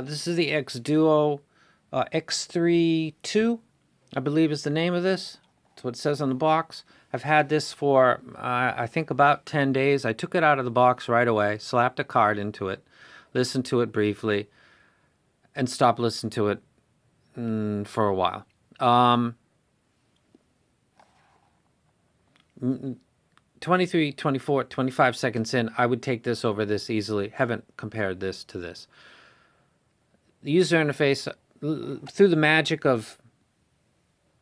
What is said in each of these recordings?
This is the XDuoo X3ii, I believe is the name of this. That's what it says on the box. I've had this for, I think, about 10 days. I took it out of the box right away, slapped a card into it, listened to it briefly, and stopped listening to it for a while. 23, 24, 25 seconds in, I would take this over this easily. Haven't compared this to this. The user interface, through the magic of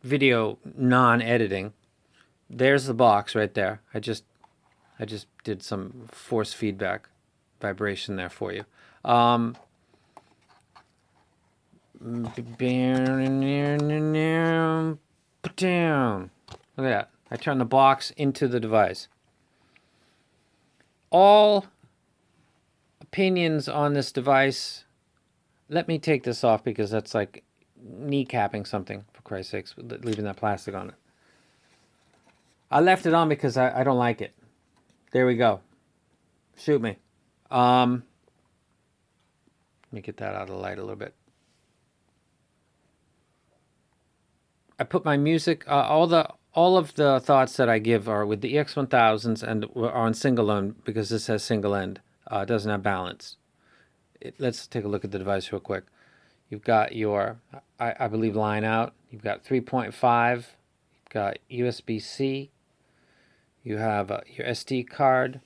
video non-editing, there's the box right there. I just did some force feedback vibration there for you. Look at that. I turn the box into the device. All opinions on this device. Let me take this off because that's like kneecapping something, for Christ's sakes, leaving that plastic on it. I left it on because I don't like it. There we go. Shoot me. Let me get that out of the light a little bit. I put my music, all of the thoughts that I give are with the EX1000s and are on single end because this has single end. It doesn't have balance. Let's take a look at the device real quick. You've got your, I believe, line out. You've got 3.5. You've got USB-C. You have your SD card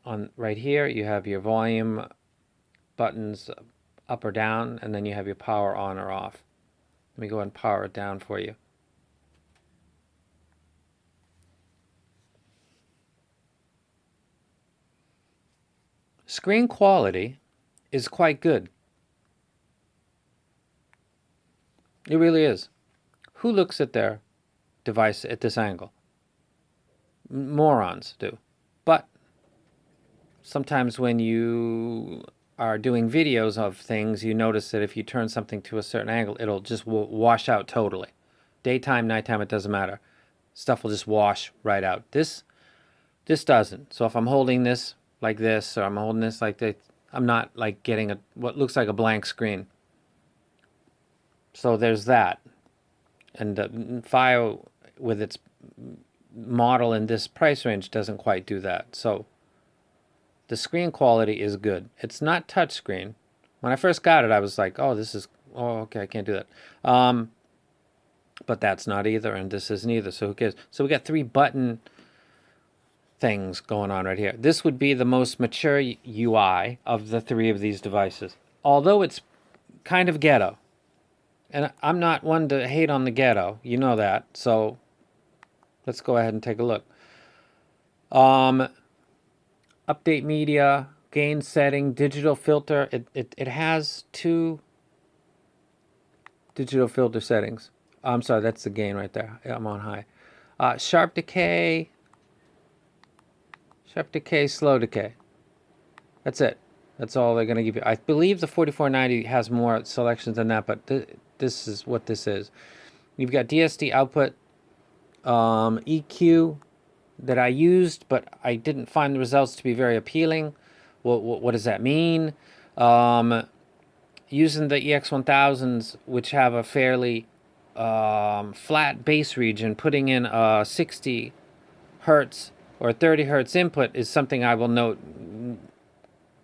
on right here. You have your volume buttons up or down, and then you have your power on or off. Let me go ahead and power it down for you. Screen quality is quite good. It really is. Who looks at their device at this angle? Morons do. But sometimes when you are doing videos of things, you notice that if you turn something to a certain angle, it'll just wash out totally. Daytime, nighttime, it doesn't matter. Stuff will just wash right out. This doesn't. So if I'm holding this like this, or I'm holding this like this, I'm not like getting what looks like a blank screen. So there's that. And the Fio, with its model in this price range, doesn't quite do that. So the screen quality is good. It's not touchscreen. When I first got it, I was like, oh, okay, I can't do that. But that's not either, and this isn't either, so who cares? So we got 3 button things going on right here. This would be the most mature UI of the 3 of these devices, although it's kind of ghetto. And I'm not one to hate on the ghetto, you know that, so let's go ahead and take a look. Update media, gain setting, digital filter. It has 2 digital filter settings. I'm sorry, that's the gain right there. I'm on high. Sharp decay, slow decay. That's it. That's all they're going to give you. I believe the 4490 has more selections than that, but this is what this is. You've got DSD output, EQ that I used, but I didn't find the results to be very appealing. What does that mean? Using the EX1000s, which have a fairly flat bass region, putting in a 60 hertz or 30 hertz input is something I will note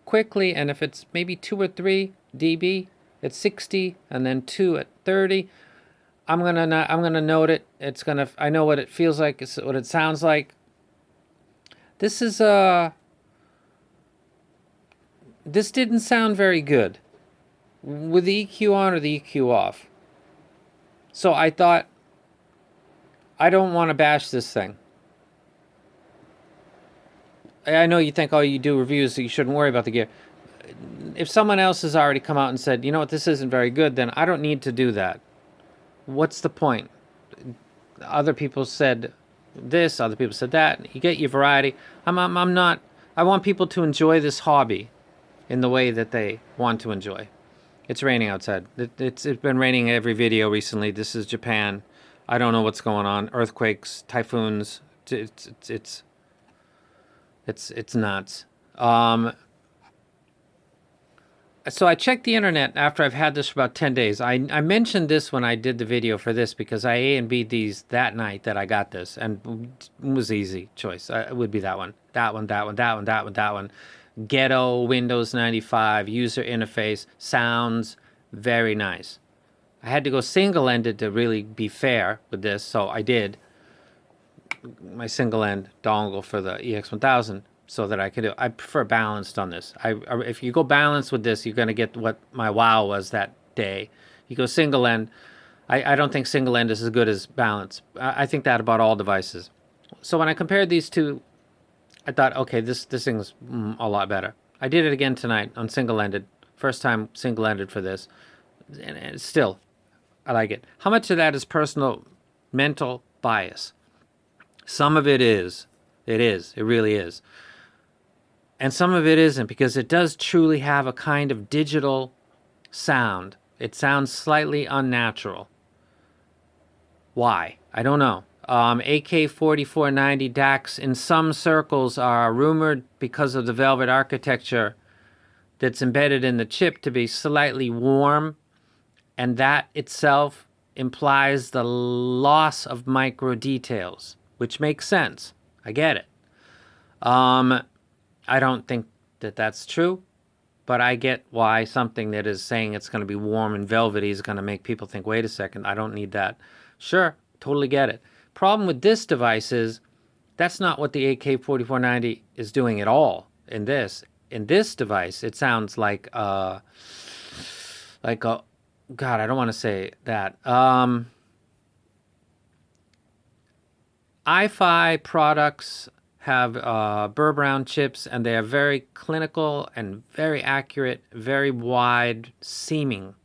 quickly. And if it's maybe 2 or 3 dB at 60 and then 2 at 30, I'm gonna note it. I know what it feels like. It's what it sounds like. This didn't sound very good with the EQ on or the EQ off. So I thought, I don't want to bash this thing. I know you think, oh, you do reviews, so you shouldn't worry about the gear. If someone else has already come out and said, you know what, this isn't very good, then I don't need to do that. What's the point? Other people said this, other people said that. You get your variety. I want people to enjoy this hobby in the way that they want to enjoy. It's raining outside. It's been raining every video recently. This is Japan. I don't know what's going on. Earthquakes, typhoons. It's nuts. So I checked the internet after I've had this for about 10 days. I mentioned this when I did the video for this because I A and B'd these that night that I got this, and it was easy choice. It would be that one, that one, that one, that one, that one, that one. Ghetto, Windows 95, user interface, sounds very nice. I had to go single-ended to really be fair with this, so I did my single-end dongle for the EX1000 so that I could do. I prefer balanced on this. If you go balanced with this, you're going to get what my wow was that day. You go single-end. I don't think single-end is as good as balance. I think that about all devices. So when I compared these two, I thought, okay, this thing's a lot better. I did it again tonight on single-ended. First time single-ended for this. And still, I like it. How much of that is personal mental bias? Some of it is. It is. It really is. And some of it isn't, because it does truly have a kind of digital sound. It sounds slightly unnatural. Why? I don't know. AK-4490 DACs in some circles are rumored, because of the velvet architecture that's embedded in the chip, to be slightly warm, and that itself implies the loss of micro details, which makes sense. I get it. I don't think that that's true, but I get why something that is saying it's going to be warm and velvety is going to make people think, wait a second, I don't need that. Sure, totally get it. Problem with this device is that's not what the AK-4490 is doing at all in this. In this device, it sounds like a, God, I don't want to say that. iFi products have Burr Brown chips, and they are very clinical and very accurate, very wide seaming.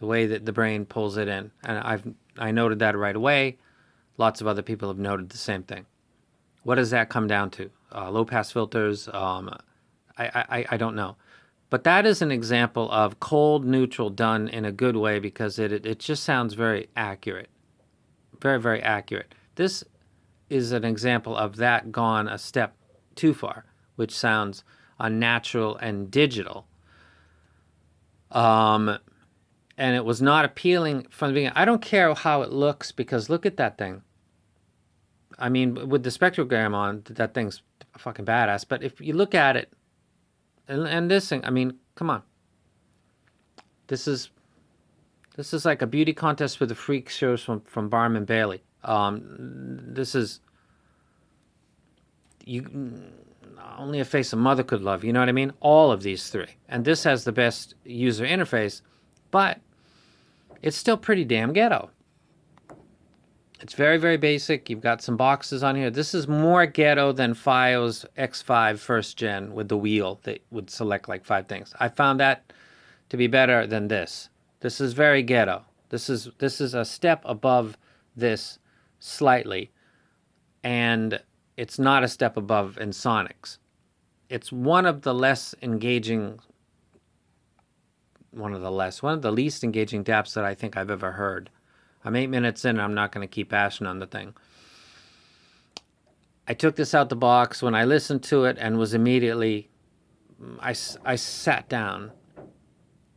The way that the brain pulls it in, and I noted that right away. Lots of other people have noted the same thing. What does that come down to? Low pass filters? I don't know, but that is an example of cold neutral done in a good way, because it just sounds very accurate, very, very accurate. This is an example of that gone a step too far, which sounds unnatural and digital. And it was not appealing from the beginning. I don't care how it looks, because look at that thing. I mean, with the spectrogram on, that thing's fucking badass. But if you look at it, and this thing, I mean, come on. This is like a beauty contest with the freak shows from Barnum Bailey. This is only a face a mother could love. You know what I mean? All of these three, and this has the best user interface, but it's still pretty damn ghetto. It's very, very basic. You've got some boxes on here. This is more ghetto than FiO's X5 first gen with the wheel that would select like 5 things. I found that to be better than this. This is very ghetto. This is a step above this slightly, and it's not a step above in Sonics. It's one of the least engaging DAPs that I think I've ever heard. I'm 8 minutes in, and I'm not going to keep bashing on the thing. I took this out the box when I listened to it and was immediately, I sat down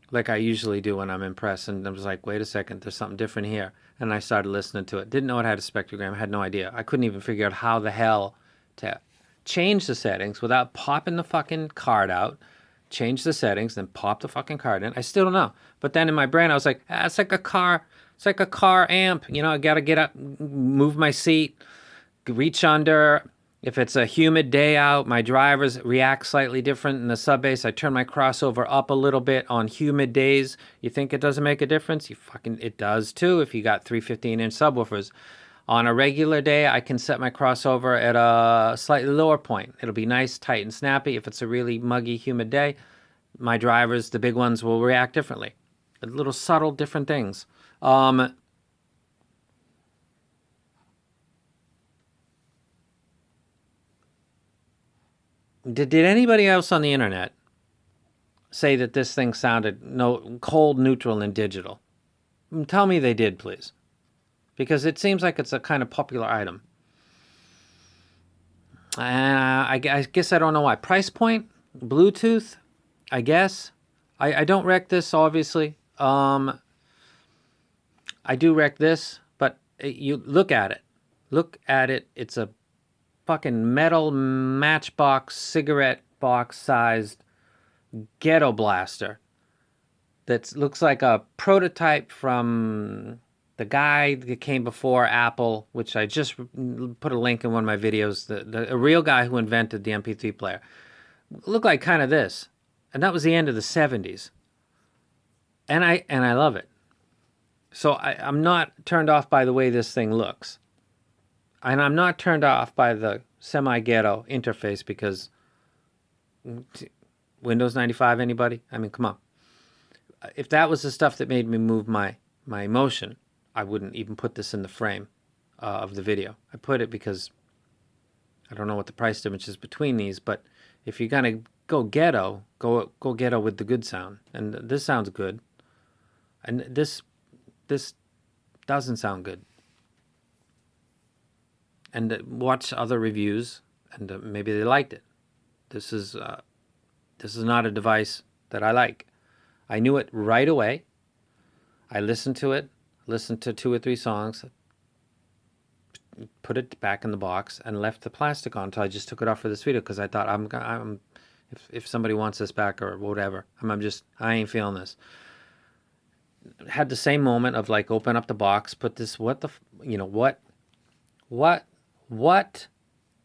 like I usually do when I'm impressed, and I was like, wait a second, there's something different here. And I started listening to it. Didn't know it had a spectrogram. I had no idea. I couldn't even figure out how the hell to change the settings without popping the fucking card out, change the settings, then pop the fucking card in. I still don't know. But then in my brain, I was like, it's like a car. It's like a car amp. You know, I got to get up, move my seat, reach under. If it's a humid day out, my drivers react slightly different in the sub bass. I turn my crossover up a little bit on humid days. You think it doesn't make a difference? It does too if you got 315-inch subwoofers. On a regular day, I can set my crossover at a slightly lower point. It'll be nice, tight, and snappy. If it's a really muggy, humid day, my drivers, the big ones, will react differently. Little subtle different things. Did anybody else on the internet say that this thing sounded cold, neutral, and digital? Tell me they did, please. Because it seems like it's a kind of popular item. I guess I don't know why. Price point? Bluetooth? I guess. I don't wreck this, obviously. I do wreck this, but you look at it. Look at it. It's a fucking metal matchbox, cigarette box sized ghetto blaster that looks like a prototype from the guy that came before Apple, which I just put a link in one of my videos. A real guy who invented the MP3 player. Looked like kind of this. And that was the end of the 70s. And I love it. So I'm not turned off by the way this thing looks. And I'm not turned off by the semi-ghetto interface because Windows 95, anybody? I mean, come on. If that was the stuff that made me move my emotion, I wouldn't even put this in the frame of the video. I put it because I don't know what the price difference is between these, but if you're going to go ghetto, go ghetto with the good sound. And this sounds good. And this doesn't sound good. And watch other reviews, and maybe they liked it. This is not a device that I like. I knew it right away. I listened to it, listened to 2 or 3 songs, put it back in the box, and left the plastic on until I just took it off for this video because I thought if somebody wants this back or whatever, I ain't feeling this. Had the same moment of like open up the box, put this, what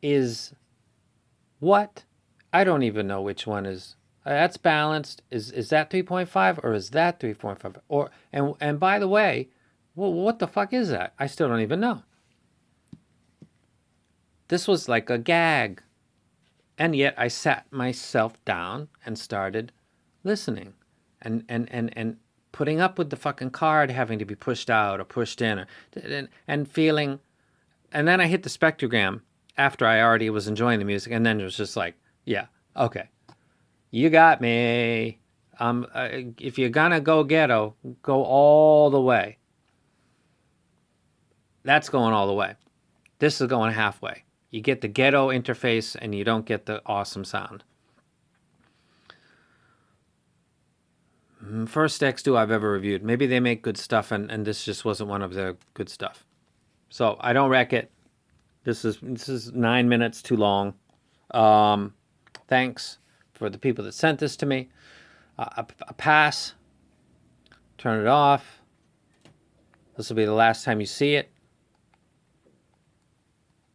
is what? I don't even know which one is. That's balanced. Is that 3.5 or is that 3.5? Or and by the way, well, what the fuck is that? I still don't even know. This was like a gag. And yet I sat myself down and started listening and putting up with the fucking card having to be pushed out or pushed in and feeling. And then I hit the spectrogram after I already was enjoying the music. And then it was just like, yeah, okay. You got me. If you're gonna go ghetto, go all the way. That's going all the way. This is going halfway. You get the ghetto interface and you don't get the awesome sound. First XDuoo I've ever reviewed. Maybe they make good stuff and this just wasn't one of their good stuff. So I don't wreck it. This is 9 minutes too long. Thanks for the people that sent this to me. A pass. Turn it off. This will be the last time you see it.